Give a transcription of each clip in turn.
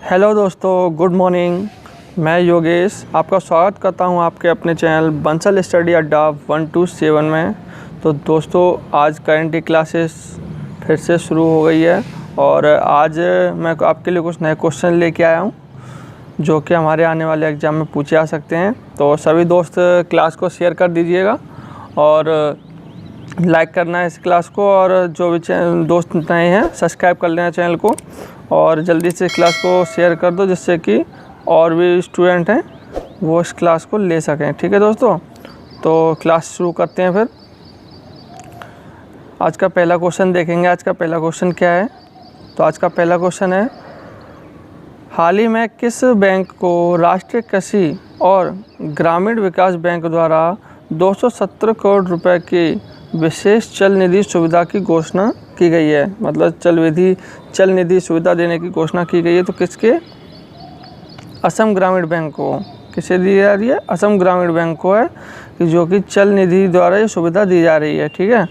Hello दोस्तों, good morning. मैं योगेश आपका स्वागत करता हूं आपके अपने चैनल बंसल स्टडी अड्डा 127 में। तो दोस्तों, आज करंट क्लासेस फिर से शुरू हो गई है और आज मैं आपके लिए कुछ नए क्वेश्चन लेके आया हूं जो कि हमारे आने वाले एग्ज़ाम में पूछे जा सकते हैं। तो सभी दोस्त क्लास को शेयर कर दीजिएगा और लाइक करना है इस क्लास को, और जो भी दोस्त नए हैं सब्सक्राइब कर लेना चैनल को और जल्दी से क्लास को शेयर कर दो जिससे कि और भी स्टूडेंट हैं वो इस क्लास को ले सकें। ठीक है दोस्तों, तो क्लास शुरू करते हैं। फिर आज का पहला क्वेश्चन देखेंगे। आज का पहला क्वेश्चन क्या है? तो आज का पहला क्वेश्चन है, हाल ही में किस बैंक को राष्ट्रीय कृषि और ग्रामीण विकास बैंक द्वारा 270 करोड़ रुपए की विशेष चल निधि सुविधा की घोषणा की गई है? मतलब चल निधि सुविधा देने की घोषणा की गई है। तो किसके? असम ग्रामीण बैंक को। किसे दी जा रही है? असम ग्रामीण बैंक को है कि जो कि चल निधि द्वारा ये सुविधा दी जा रही है। ठीक है,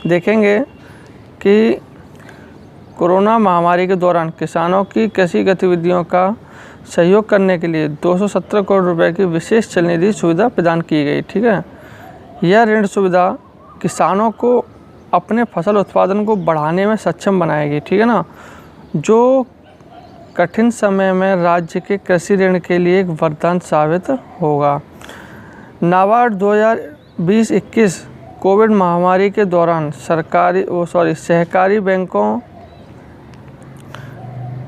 देखेंगे कि कोरोना महामारी के दौरान किसानों की कृषि गतिविधियों का सहयोग करने के लिए 270 करोड़ रुपए की विशेष चल निधि सुविधा प्रदान की गई। ठीक है, यह ऋण सुविधा किसानों को अपने फसल उत्पादन को बढ़ाने में सक्षम बनाएगी। ठीक है ना, जो कठिन समय में राज्य के कृषि ऋण के लिए एक वरदान साबित होगा। नाबार्ड 2020-21 कोविड महामारी के दौरान सहकारी बैंकों,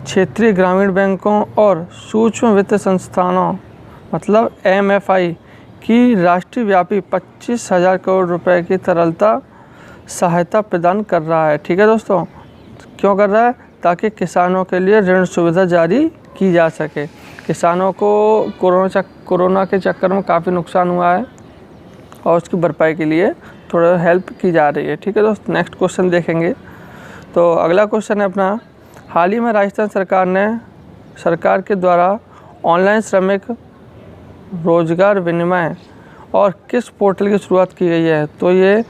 क्षेत्रीय ग्रामीण बैंकों और सूक्ष्म वित्त संस्थानों मतलब MFI की राष्ट्रीय व्यापी 25,000 करोड़ रुपए की तरलता सहायता प्रदान कर रहा है। ठीक है दोस्तों, क्यों कर रहा है? ताकि किसानों के लिए ऋण सुविधा जारी की जा सके। किसानों को कोरोना के चक्कर में काफ़ी नुकसान हुआ है और उसकी भरपाई के लिए थोड़ा हेल्प की जा रही है। ठीक है दोस्त, नेक्स्ट क्वेश्चन देखेंगे। तो अगला क्वेश्चन है अपना, हाल ही में राजस्थान सरकार के द्वारा ऑनलाइन श्रमिक रोजगार विनिमय और किस पोर्टल की शुरुआत की गई है? तो ये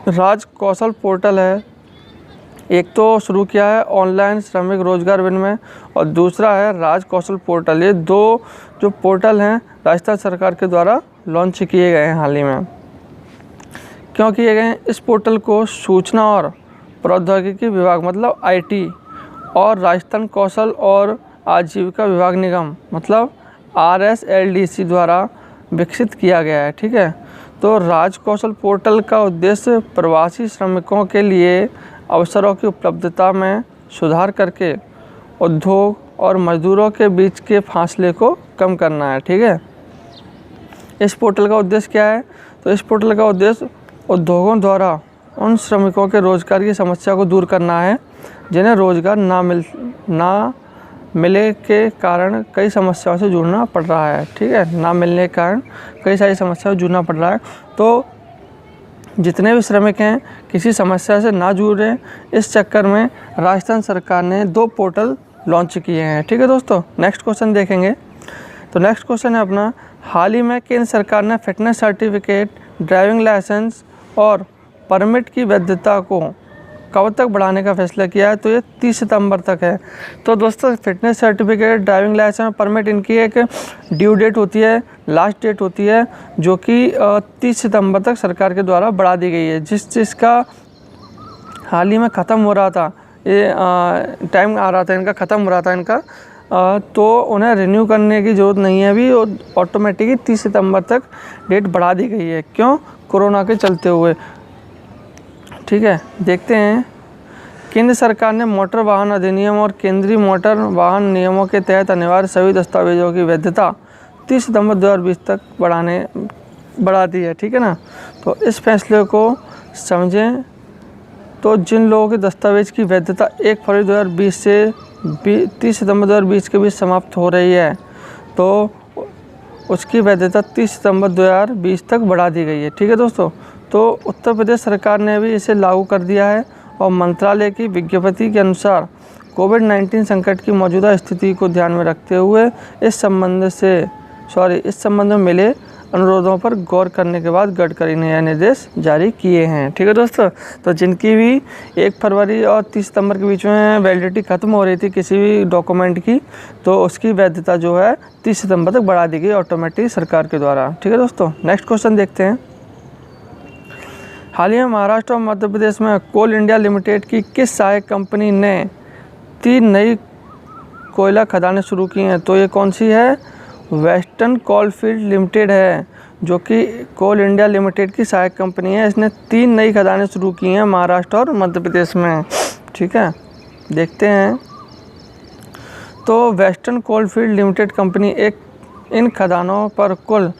राज कौशल पोर्टल है। एक तो शुरू किया है ऑनलाइन श्रमिक रोजगार विनिमय और दूसरा है राज कौशल पोर्टल। ये दो जो पोर्टल हैं राजस्थान सरकार के द्वारा लॉन्च किए गए हैं हाल ही में। क्यों किए गए हैं? इस पोर्टल को सूचना और प्रौद्योगिकी विभाग मतलब IT और राजस्थान कौशल और आजीविका विभाग निगम मतलब RSLDC द्वारा विकसित किया गया है। ठीक है, तो राज कौशल पोर्टल का उद्देश्य प्रवासी श्रमिकों के लिए अवसरों की उपलब्धता में सुधार करके उद्योग और मजदूरों के बीच के फासले को कम करना है। ठीक है, इस पोर्टल का उद्देश्य क्या है? तो इस पोर्टल का उद्देश्य उद्योगों द्वारा उन श्रमिकों के रोजगार की समस्या को दूर करना है जिन्हें रोजगार ना मिले के कारण कई समस्याओं से जूझना पड़ रहा है। ठीक है, ना मिलने के कारण कई सारी समस्याओं से जूझना पड़ रहा है। तो जितने भी श्रमिक हैं किसी समस्या से ना जूझ रहे, इस चक्कर में राजस्थान सरकार ने 2 पोर्टल लॉन्च किए हैं। ठीक है दोस्तों, नेक्स्ट क्वेश्चन देखेंगे। तो नेक्स्ट क्वेश्चन है अपना, हाल ही में केंद्र सरकार ने फिटनेस सर्टिफिकेट, ड्राइविंग लाइसेंस और परमिट की वैधता को कब तक बढ़ाने का फैसला किया है? तो ये 30 सितंबर तक है। तो दोस्तों, फिटनेस सर्टिफिकेट, ड्राइविंग लाइसेंस और परमिट इनकी एक ड्यू डेट होती है, लास्ट डेट होती है जो कि 30 सितंबर तक सरकार के द्वारा बढ़ा दी गई है। जिसका हाल ही में ख़त्म हो रहा था, ये टाइम आ रहा था इनका, ख़त्म हो रहा था इनका, तो उन्हें रिन्यू करने की ज़रूरत नहीं है अभी, ऑटोमेटिकली 30 सितंबर तक डेट बढ़ा दी गई है। क्यों? कोरोना के चलते हुए। ठीक है, देखते हैं। केंद्र सरकार ने मोटर वाहन अधिनियम और केंद्रीय मोटर वाहन नियमों के तहत अनिवार्य सभी दस्तावेजों की वैधता 30 सितंबर 2020 तक बढ़ा दी है। ठीक है ना, तो इस फैसले को समझें। तो जिन लोगों के दस्तावेज की वैधता 1 फरवरी 2020 से 30 सितंबर 2020 के बीच समाप्त हो रही है, तो उसकी वैधता 30 सितंबर 2020 तक बढ़ा दी गई है। ठीक है दोस्तों, तो उत्तर प्रदेश सरकार ने भी इसे लागू कर दिया है और मंत्रालय की विज्ञप्ति के अनुसार कोविड-19 संकट की मौजूदा स्थिति को ध्यान में रखते हुए इस संबंध में मिले अनुरोधों पर गौर करने के बाद गडकरी ने यह निर्देश जारी किए हैं। ठीक है दोस्तों, तो जिनकी भी 1 फरवरी और 30 सितंबर के बीच में वैलिडिटी खत्म हो रही थी किसी भी डॉक्यूमेंट की, तो उसकी वैधता जो है 30 सितंबर तक बढ़ा दी गई ऑटोमेटिक सरकार के द्वारा। ठीक है दोस्तों, नेक्स्ट क्वेश्चन देखते हैं। हाल ही में महाराष्ट्र और मध्य प्रदेश में कोल इंडिया लिमिटेड की किस सहायक कंपनी ने 3 नई कोयला खदानें शुरू की हैं? तो ये कौन सी है? वेस्टर्न कोलफील्ड लिमिटेड है, जो कि कोल इंडिया लिमिटेड की सहायक कंपनी है। इसने 3 नई खदानें शुरू की हैं महाराष्ट्र और मध्य प्रदेश में। ठीक है, देखते हैं। तो वेस्टर्न कोलफील्ड लिमिटेड कंपनी इन खदानों पर कुल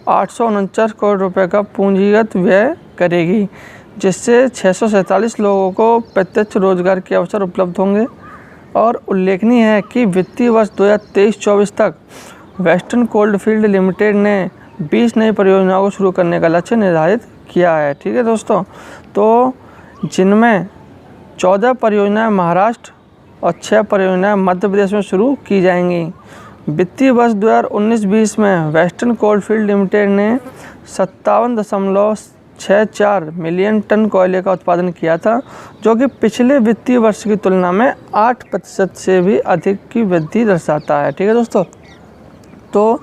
849 करोड़ रुपए का पूंजीगत व्यय करेगी, जिससे 647 लोगों को प्रत्यक्ष रोजगार के अवसर उपलब्ध होंगे। और उल्लेखनीय है कि वित्तीय वर्ष 2023-24 तक वेस्टर्न कोलफील्ड लिमिटेड ने 20 नई परियोजनाओं को शुरू करने का लक्ष्य निर्धारित किया है। ठीक है दोस्तों, तो जिनमें 14 परियोजनाएं महाराष्ट्र और 6 परियोजनाएं मध्य प्रदेश में शुरू की जाएंगी। वित्तीय वर्ष 2019-20 में वेस्टर्न कोलफील्ड लिमिटेड ने 57.64 मिलियन टन कोयले का उत्पादन किया था, जो कि पिछले वित्तीय वर्ष की तुलना में 8% से भी अधिक की वृद्धि दर्शाता है। ठीक है दोस्तों, तो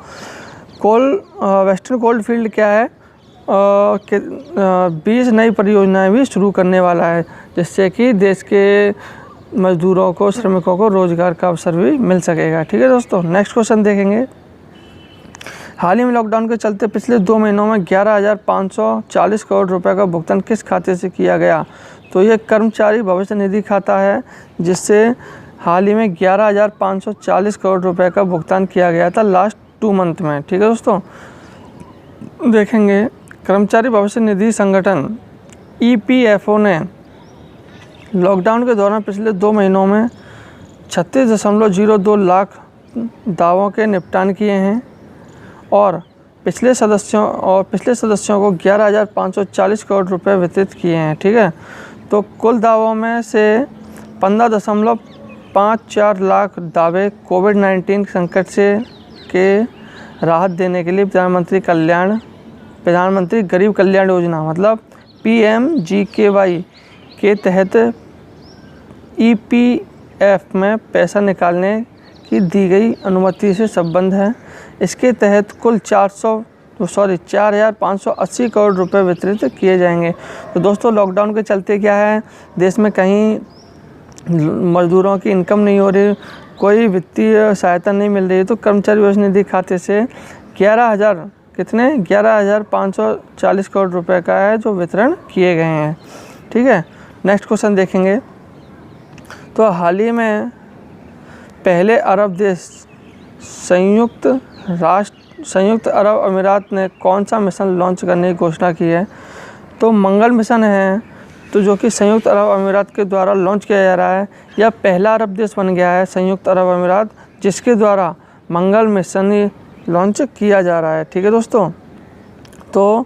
वेस्टर्न कोलफील्ड क्या है 20 नई परियोजनाएं भी शुरू करने वाला है, जिससे कि देश के मजदूरों को, श्रमिकों को रोजगार का अवसर भी मिल सकेगा। ठीक है दोस्तों, नेक्स्ट क्वेश्चन देखेंगे। हाल ही में लॉकडाउन के चलते पिछले 2 महीनों में 11,540 करोड़ रुपए का भुगतान किस खाते से किया गया? तो ये कर्मचारी भविष्य निधि खाता है, जिससे हाल ही में 11,540 करोड़ रुपए का भुगतान किया गया था लास्ट 2 मंथ में। ठीक है दोस्तों, देखेंगे। कर्मचारी भविष्य निधि संगठन EPFO ने लॉकडाउन के दौरान पिछले 2 महीनों में 36.02 लाख दावों के निपटान किए हैं और पिछले सदस्यों को 11,540 करोड़ रुपए वितरित किए हैं। ठीक है, तो कुल दावों में से 15.54 लाख दावे कोविड-19 संकट से के राहत देने के लिए प्रधानमंत्री गरीब कल्याण योजना मतलब PMGKY के तहत EPF में पैसा निकालने की दी गई अनुमति से संबंध है। इसके तहत कुल 4,580 करोड़ रुपए वितरित किए जाएंगे। तो दोस्तों, लॉकडाउन के चलते क्या है, देश में कहीं मजदूरों की इनकम नहीं हो रही, कोई वित्तीय सहायता नहीं मिल रही है, तो कर्मचारी भविष्य निधि खाते से 11,540 करोड़ रुपए का है जो वितरण किए गए हैं। ठीक है, नेक्स्ट क्वेश्चन देखेंगे। तो हाल ही में पहले अरब देश संयुक्त अरब अमीरात ने कौन सा मिशन लॉन्च करने की घोषणा की है? तो मंगल मिशन है, तो जो कि संयुक्त अरब अमीरात के द्वारा लॉन्च किया जा रहा है। यह पहला अरब देश बन गया है संयुक्त अरब अमीरात जिसके द्वारा मंगल मिशन लॉन्च किया जा रहा है। ठीक है दोस्तों, तो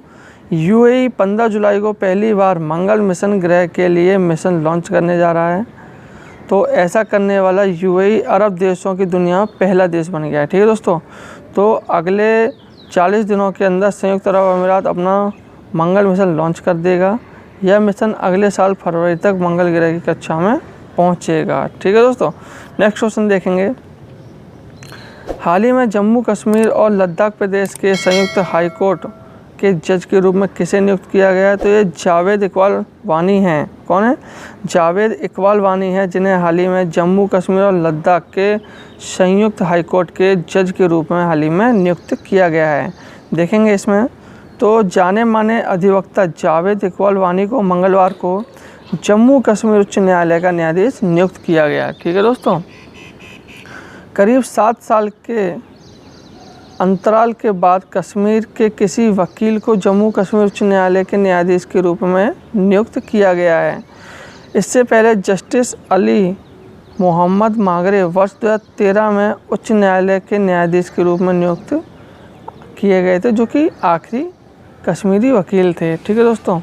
UAE 15 जुलाई को पहली बार मंगल मिशन ग्रह के लिए मिशन लॉन्च करने जा रहा है। तो ऐसा करने वाला UAE अरब देशों की दुनिया में पहला देश बन गया है। ठीक है दोस्तों, तो अगले 40 दिनों के अंदर संयुक्त अरब अमीरात अपना मंगल मिशन लॉन्च कर देगा। यह मिशन अगले साल फरवरी तक मंगल ग्रह की कक्षा में पहुंचेगा। ठीक है दोस्तों, नेक्स्ट क्वेश्चन देखेंगे। हाल ही में जम्मू कश्मीर और लद्दाख प्रदेश के संयुक्त हाई कोर्ट के जज के रूप में किसे नियुक्त किया गया है? तो ये जावेद इकबाल वानी हैं। कौन है? जावेद इकबाल वानी हैं, जिन्हें हाल ही में जम्मू कश्मीर और लद्दाख के संयुक्त हाई कोर्ट के जज के रूप में हाल ही में नियुक्त किया गया है। देखेंगे इसमें, तो जाने माने अधिवक्ता जावेद इकबाल वानी को मंगलवार को जम्मू कश्मीर उच्च न्यायालय का न्यायाधीश नियुक्त किया गया। ठीक है दोस्तों, करीब 7 साल के अंतराल के बाद कश्मीर के किसी वकील को जम्मू कश्मीर उच्च न्यायालय के न्यायाधीश के रूप में नियुक्त किया गया है। इससे पहले जस्टिस अली मोहम्मद मागरे वर्ष 2013 में उच्च न्यायालय के न्यायाधीश के रूप में नियुक्त किए गए थे, जो कि आखिरी कश्मीरी वकील थे। ठीक है दोस्तों,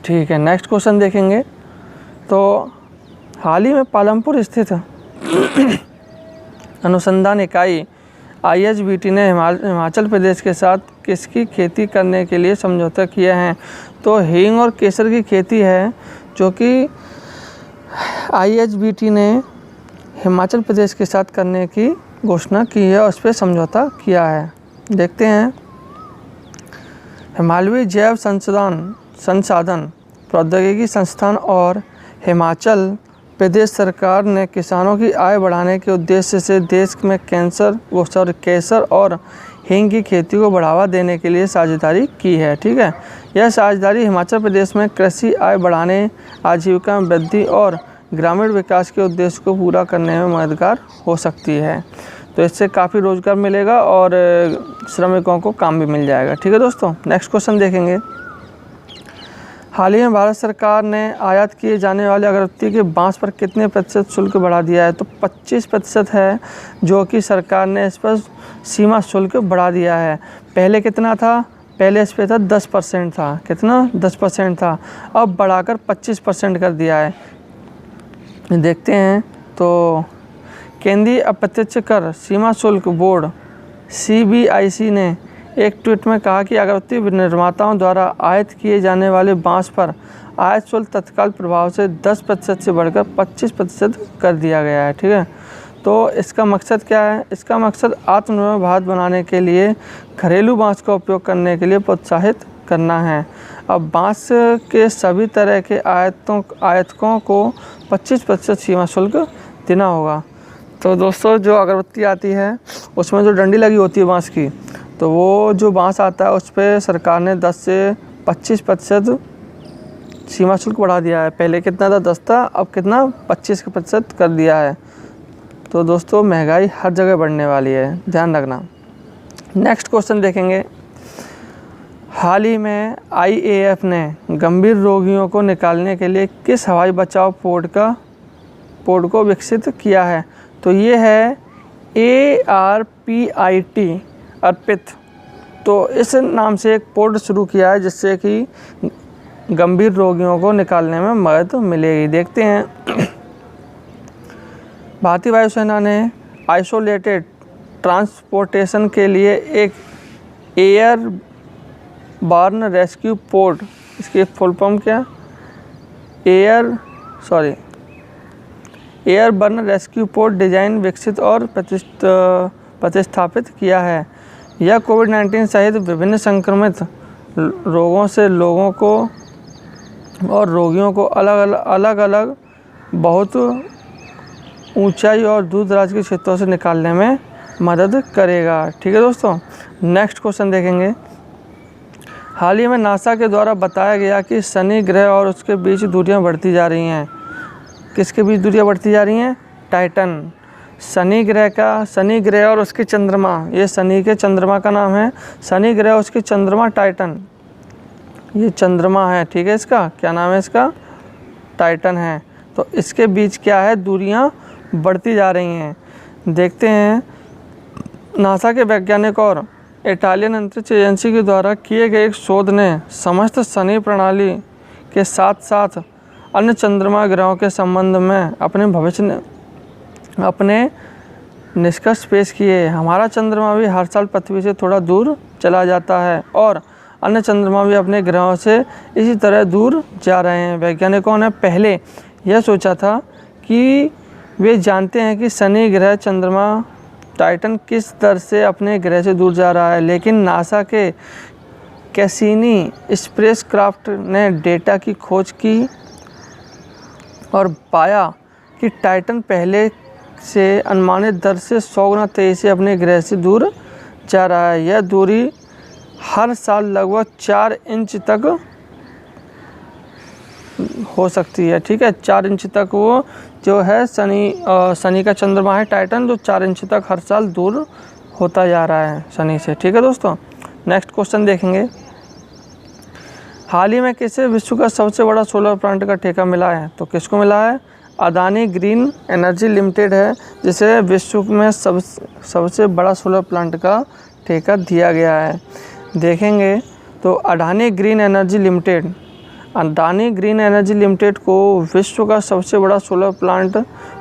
ठीक है, नेक्स्ट क्वेश्चन देखेंगे। तो हाल ही में पालमपुर स्थित अनुसंधान इकाई IHBT ने हिमाचल प्रदेश के साथ किसकी खेती करने के लिए समझौता किया है? तो हींग और केसर की खेती है जो कि IHBT ने हिमाचल प्रदेश के साथ करने की घोषणा की है और उस पर समझौता किया है। देखते हैं, हिमालवी जैव संसाधन प्रौद्योगिकी संस्थान और हिमाचल प्रदेश सरकार ने किसानों की आय बढ़ाने के उद्देश्य से देश में केसर और हींग की खेती को बढ़ावा देने के लिए साझेदारी की है। ठीक है, यह साझेदारी हिमाचल प्रदेश में कृषि आय बढ़ाने, आजीविका में वृद्धि और ग्रामीण विकास के उद्देश्य को पूरा करने में मददगार हो सकती है। तो इससे काफ़ी रोजगार मिलेगा और श्रमिकों को काम भी मिल जाएगा। ठीक है दोस्तों, नेक्स्ट क्वेश्चन देखेंगे। हाल ही में भारत सरकार ने आयात किए जाने वाले अगरबत्ती के बांस पर कितने प्रतिशत शुल्क बढ़ा दिया है? तो 25% है जो कि सरकार ने इस पर सीमा शुल्क बढ़ा दिया है। पहले कितना था? पहले इस पर था 10% था। कितना? 10% था। अब बढ़ाकर 25% कर दिया है। देखते हैं, तो केंद्रीय अप्रत्यक्ष कर सीमा शुल्क बोर्ड CBIC ने एक ट्वीट में कहा कि अगरबत्ती निर्माताओं द्वारा आयात किए जाने वाले बांस पर आयात शुल्क तत्काल प्रभाव से 10% से बढ़कर 25% कर दिया गया है। ठीक है, तो इसका मकसद क्या है? इसका मकसद आत्मनिर्भर भारत बनाने के लिए घरेलू बांस का उपयोग करने के लिए प्रोत्साहित करना है। अब बांस के सभी तरह के आयातकों को 25% सीमा शुल्क देना होगा। तो दोस्तों, जो अगरबत्ती आती है उसमें जो डंडी लगी होती है बांस की, तो वो जो बांस आता है उस पर सरकार ने 10 से 25% सीमा शुल्क बढ़ा दिया है। पहले कितना था? 10 था, अब कितना? 25% कर दिया है। तो दोस्तों, महंगाई हर जगह बढ़ने वाली है, ध्यान रखना। नेक्स्ट क्वेश्चन देखेंगे। हाल ही में IAF ने गंभीर रोगियों को निकालने के लिए किस हवाई बचाव पोड को विकसित किया है? तो ये है ARPIT अर्पित। तो इस नाम से एक पोड शुरू किया है जिससे कि गंभीर रोगियों को निकालने में मदद मिलेगी। देखते हैं, भारतीय वायुसेना ने आइसोलेटेड ट्रांसपोर्टेशन के लिए एक एयरबॉर्न रेस्क्यू पोड, इसकी फुल फॉर्म क्या? एयरबॉर्न रेस्क्यू पोड डिज़ाइन विकसित और प्रतिस्थापित किया है। यह कोविड-19 सहित विभिन्न संक्रमित रोगों से लोगों को और रोगियों को अलग अलग बहुत ऊंचाई और दूर दराज के क्षेत्रों से निकालने में मदद करेगा। ठीक है दोस्तों, नेक्स्ट क्वेश्चन देखेंगे। हाल ही में नासा के द्वारा बताया गया कि शनि ग्रह और उसके बीच दूरियां बढ़ती जा रही हैं। किसके बीच दूरियां बढ़ती जा रही हैं? टाइटन। शनि ग्रह और उसके चंद्रमा, ये शनि के चंद्रमा का नाम है। शनि ग्रह और उसके चंद्रमा टाइटन, ये चंद्रमा है। ठीक है, इसका क्या नाम है? इसका टाइटन है। तो इसके बीच क्या है? दूरियां बढ़ती जा रही हैं। देखते हैं, नासा के वैज्ञानिक और इटालियन अंतरिक्ष एजेंसी के द्वारा किए गए एक शोध ने समस्त शनि प्रणाली के साथ साथ अन्य चंद्रमा ग्रहों के संबंध में अपने निष्कर्ष पेश किए। हमारा चंद्रमा भी हर साल पृथ्वी से थोड़ा दूर चला जाता है और अन्य चंद्रमा भी अपने ग्रहों से इसी तरह दूर जा रहे हैं। वैज्ञानिकों ने पहले यह सोचा था कि वे जानते हैं कि शनि ग्रह चंद्रमा टाइटन किस दर से अपने ग्रह से दूर जा रहा है, लेकिन नासा के कैसिनी स्पेसक्राफ्ट ने डेटा की खोज की और पाया कि टाइटन पहले से अनुमानित दर से 100 गुना तेजी से अपने ग्रह से दूर जा रहा है। यह दूरी हर साल लगभग 4 इंच तक हो सकती है। ठीक है, 4 इंच तक वो जो है शनि का चंद्रमा है टाइटन, जो 4 इंच तक हर साल दूर होता जा रहा है शनि से। ठीक है दोस्तों, नेक्स्ट क्वेश्चन देखेंगे। हाल ही में किसे विश्व का सबसे बड़ा सोलर प्लांट का ठेका मिला है? तो किसको मिला है? अदानी ग्रीन एनर्जी लिमिटेड है जिसे विश्व में सबसे बड़ा सोलर प्लांट का ठेका दिया गया है। देखेंगे तो Adani green energy limited Adani green energy limited को विश्व का सबसे बड़ा सोलर प्लांट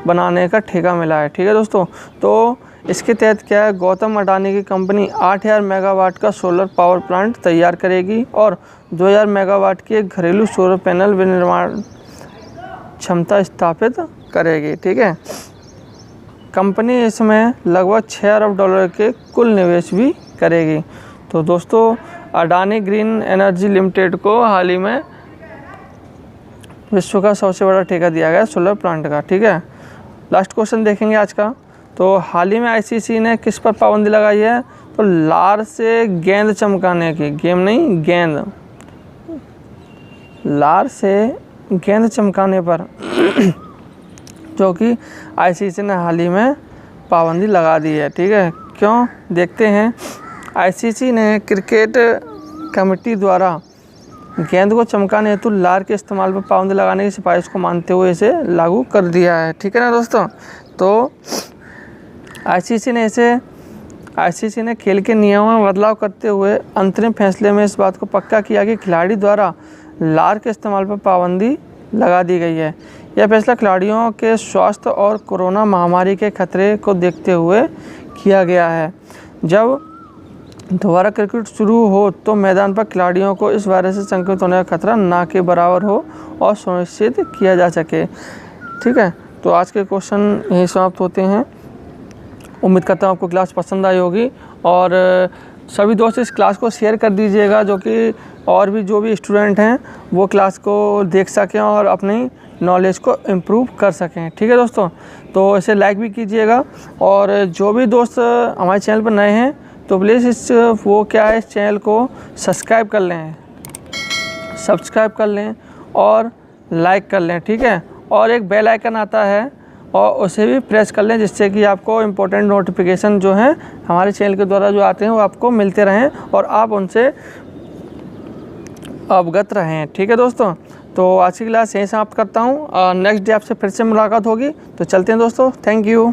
बनाने का ठेका मिला है। ठीक है दोस्तों, तो इसके तहत क्या है, गौतम अडानी की कंपनी 8000 मेगावाट का सोलर पावर प्लांट तैयार करेगी और 2000 मेगावाट की एक घरेलू सोलर पैनल विनिर्माण क्षमता स्थापित करेगी। ठीक है, कंपनी इसमें लगभग 6 अरब डॉलर के कुल निवेश भी करेगी। तो दोस्तों, अडानी ग्रीन एनर्जी लिमिटेड को हाल ही में विश्व का सबसे बड़ा ठेका दिया गया सोलर प्लांट का। ठीक है, लास्ट क्वेश्चन देखेंगे आज का। तो हाल ही में आईसीसी ने किस पर पाबंदी लगाई है, तो लार से गेंद चमकाने की, गेम नहीं गेंद, लार से गेंद चमकाने पर जो कि आईसीसी ने हाल ही में पाबंदी लगा दी है। ठीक है, क्यों, देखते हैं। आईसीसी ने क्रिकेट कमेटी द्वारा गेंद को चमकाने हेतु लार के इस्तेमाल पर पाबंदी लगाने की सिफारिश को मानते हुए इसे लागू कर दिया है। ठीक है ना दोस्तों, तो आईसीसी ने खेल के नियमों में बदलाव करते हुए अंतरिम फैसले में इस बात को पक्का किया कि खिलाड़ी द्वारा लार के इस्तेमाल पर पाबंदी लगा दी गई है। यह फैसला खिलाड़ियों के स्वास्थ्य और कोरोना महामारी के खतरे को देखते हुए किया गया है। जब दोबारा क्रिकेट शुरू हो तो मैदान पर खिलाड़ियों को इस वायरस से संक्रमित होने का खतरा ना के बराबर हो और सुनिश्चित किया जा सके। ठीक है, तो आज के क्वेश्चन यही समाप्त होते हैं। उम्मीद करता हूँ आपको क्लास पसंद आई होगी और सभी दोस्त इस क्लास को शेयर कर दीजिएगा, जो कि और भी जो भी स्टूडेंट हैं वो क्लास को देख सकें और अपनी नॉलेज को इम्प्रूव कर सकें। ठीक है दोस्तों, तो इसे लाइक भी कीजिएगा और जो भी दोस्त हमारे चैनल पर नए हैं तो प्लीज़ इस चैनल को सब्सक्राइब कर लें और लाइक कर लें। ठीक है, और एक बेल आइकन आता है और उसे भी प्रेस कर लें, जिससे कि आपको इम्पोर्टेंट नोटिफिकेशन जो हैं हमारे चैनल के द्वारा जो आते हैं वो आपको मिलते रहें और आप उनसे अवगत रहें। ठीक है दोस्तों, तो आज की क्लास यहीं समाप्त करता हूँ। नेक्स्ट डे आपसे फिर से मुलाकात होगी, तो चलते हैं दोस्तों। Thank you.